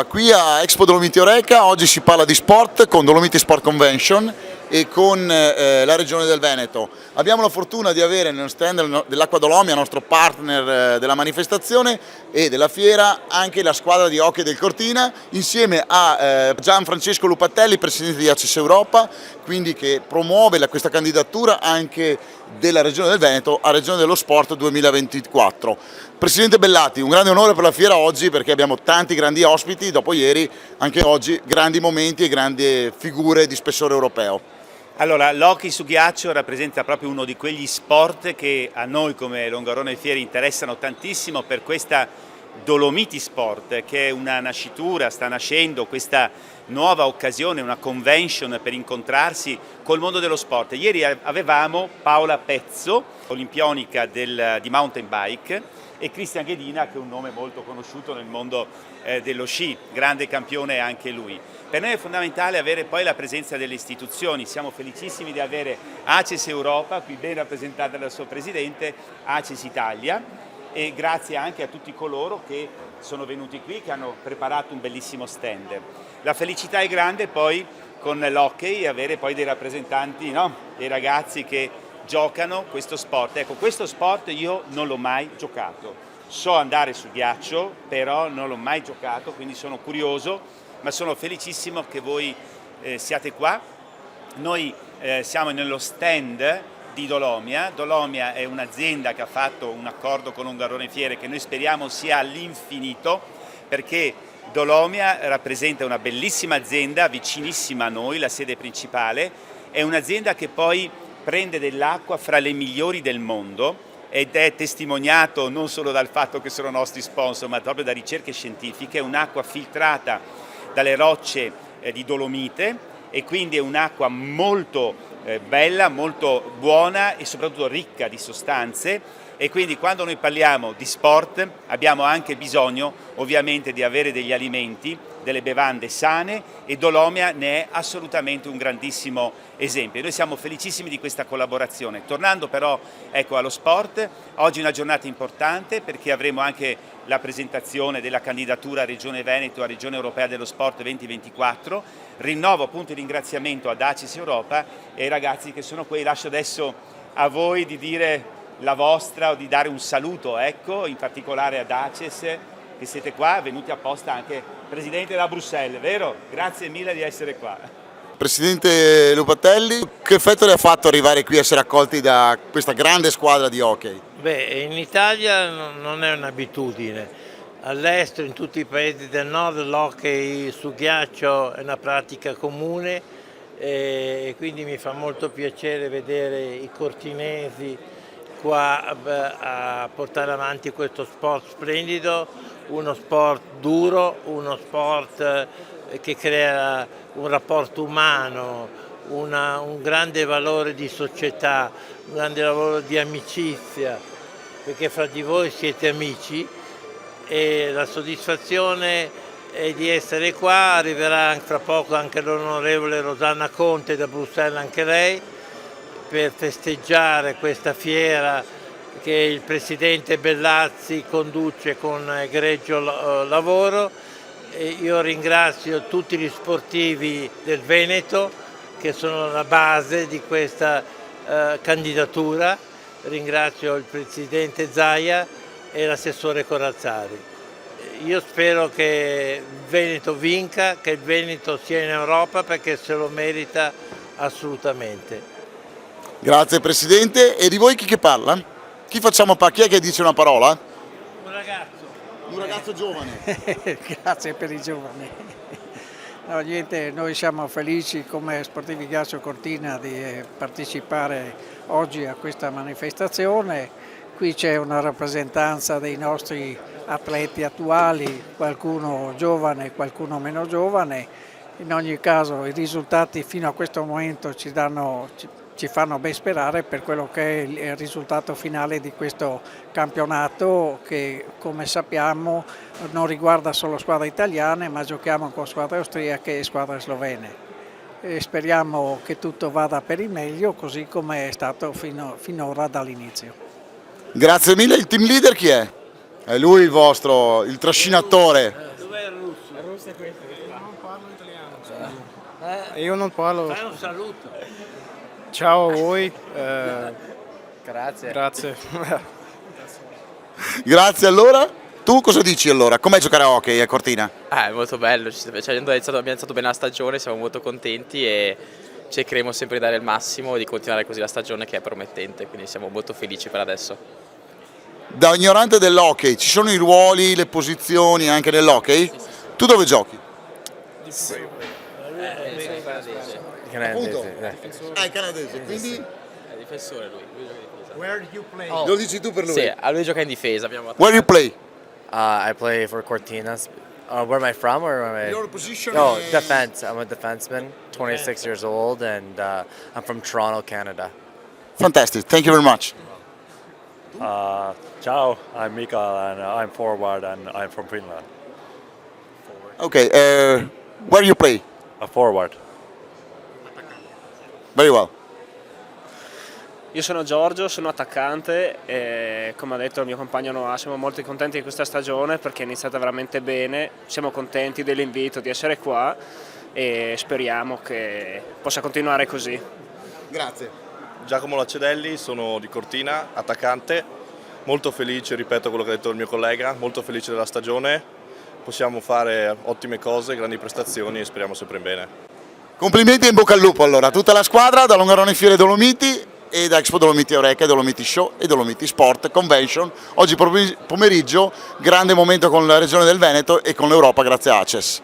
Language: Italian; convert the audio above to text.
qui a Expo Dolomiti Oreca oggi si parla di sport con Dolomiti Sport Convention e con la Regione del Veneto. Abbiamo la fortuna di avere nello stand dell'Acqua Dolomia, nostro partner della manifestazione e della fiera, anche la squadra di hockey del Cortina, insieme a Gianfrancesco Lupatelli, presidente di ACES Europa, quindi che promuove questa candidatura anche della Regione del Veneto a Regione dello Sport 2024. Presidente Bellati, un grande onore per la fiera oggi perché abbiamo tanti grandi ospiti, dopo ieri anche oggi grandi momenti e grandi figure di spessore europeo. Allora, l'hockey su ghiaccio rappresenta proprio uno di quegli sport che a noi come Longarone Fieri interessano tantissimo per questa Dolomiti Sport, che è una nascitura, sta nascendo questa nuova occasione, una convention per incontrarsi col mondo dello sport. Ieri avevamo Paola Pezzo, olimpionica di mountain bike, e Cristian Ghedina, che è un nome molto conosciuto nel mondo dello sci, grande campione anche lui. Per noi è fondamentale avere poi la presenza delle istituzioni, siamo felicissimi di avere ACES Europa, qui ben rappresentata dal suo presidente, ACES Italia, e grazie anche a tutti coloro che sono venuti qui, che hanno preparato un bellissimo stand. La felicità è grande poi con l'hockey avere poi dei rappresentanti, no? Dei ragazzi che giocano questo sport. Ecco, questo sport io non l'ho mai giocato, so andare su ghiaccio, però non l'ho mai giocato, quindi sono curioso, ma sono felicissimo che voi siate qua. Noi siamo nello stand di Dolomia. Dolomia è un'azienda che ha fatto un accordo con Longarone Fiere che noi speriamo sia all'infinito, perché Dolomia rappresenta una bellissima azienda vicinissima a noi, la sede principale, è un'azienda che poi prende dell'acqua fra le migliori del mondo ed è testimoniato non solo dal fatto che sono nostri sponsor, ma proprio da ricerche scientifiche. È un'acqua filtrata dalle rocce di Dolomite e quindi è un'acqua molto bella, molto buona e soprattutto ricca di sostanze, e quindi quando noi parliamo di sport abbiamo anche bisogno ovviamente di avere degli alimenti, delle bevande sane, e Dolomia ne è assolutamente un grandissimo esempio. Noi siamo felicissimi di questa collaborazione. Tornando però allo sport, oggi è una giornata importante perché avremo anche la presentazione della candidatura a Regione Veneto, a Regione Europea dello Sport 2024. Rinnovo appunto il ringraziamento ad ACES Europa e ai ragazzi che sono qui. Lascio adesso a voi di dire la vostra o di dare un saluto, ecco, in particolare ad ACES, che siete qua, venuti apposta anche Presidente da Bruxelles, vero? Grazie mille di essere qua. Presidente Lupatelli, che effetto le ha fatto arrivare qui a essere accolti da questa grande squadra di hockey? Beh, in Italia non è un'abitudine, all'estero, in tutti i paesi del nord, l'hockey su ghiaccio è una pratica comune e quindi mi fa molto piacere vedere i cortinesi qua a portare avanti questo sport splendido, uno sport duro, uno sport che crea un rapporto umano, un grande valore di società, un grande valore di amicizia, perché fra di voi siete amici e la soddisfazione è di essere qua. Arriverà fra poco anche l'onorevole Rosanna Conte da Bruxelles, anche lei, per festeggiare questa fiera che il Presidente Bellazzi conduce con egregio lavoro. E io ringrazio tutti gli sportivi del Veneto che sono la base di questa candidatura, ringrazio il Presidente Zaia e l'assessore Corazzari. Io spero che il Veneto vinca, che il Veneto sia in Europa perché se lo merita assolutamente. Grazie Presidente, e di voi chi che parla? Chi è che dice una parola? Un ragazzo. Un ragazzo giovane. Grazie per i giovani. No, niente, noi siamo felici come Sportivi Ghiaccio Cortina di partecipare oggi a questa manifestazione. Qui c'è una rappresentanza dei nostri atleti attuali, qualcuno giovane, qualcuno meno giovane. In ogni caso i risultati fino a questo momento ci fanno ben sperare per quello che è il risultato finale di questo campionato che, come sappiamo, non riguarda solo squadre italiane, ma giochiamo con squadre austriache e squadre slovene. E speriamo che tutto vada per il meglio, così come è stato finora dall'inizio. Grazie mille. Il team leader chi è? È lui il vostro, il trascinatore. Dov'è il russo? Io non parlo. Fai un saluto. Ciao a voi. Grazie. Grazie. Grazie allora. Tu cosa dici allora? Com'è giocare a hockey a Cortina? È molto bello, abbiamo iniziato bene la stagione, siamo molto contenti e cercheremo sempre di dare il massimo e di continuare così la stagione che è promettente, quindi siamo molto felici per adesso. Da ignorante dell'hockey, ci sono i ruoli, le posizioni anche nell'hockey? Tu dove giochi? Canadese. Ah, canadese, quindi È difensore lui gioca in difesa. lo dici tu per lui? Sì, a lui gioca in difesa. Where you play? I play for Cortinas. Where am I from? Or am I? Your position Oh, is- defense. I'm a defenseman, 26 years old, and I'm from Toronto, Canada. Fantastic, thank you very much. Ciao, I'm Mikael and I'm forward and I'm from Finland. Okay, where you play? A forward. Very well. Io sono Giorgio, sono attaccante e come ha detto il mio compagno Noah siamo molto contenti di questa stagione perché è iniziata veramente bene, siamo contenti dell'invito di essere qua e speriamo che possa continuare così. Grazie. Giacomo Lacedelli, sono di Cortina, attaccante, molto felice, ripeto quello che ha detto il mio collega, molto felice della stagione, possiamo fare ottime cose, grandi prestazioni e speriamo sempre in bene. Complimenti e in bocca al lupo allora a tutta la squadra da Longarone Fiere Dolomiti e da Expo Dolomiti Eureka, Dolomiti Show e Dolomiti Sport Convention. Oggi pomeriggio grande momento con la Regione del Veneto e con l'Europa grazie a ACES.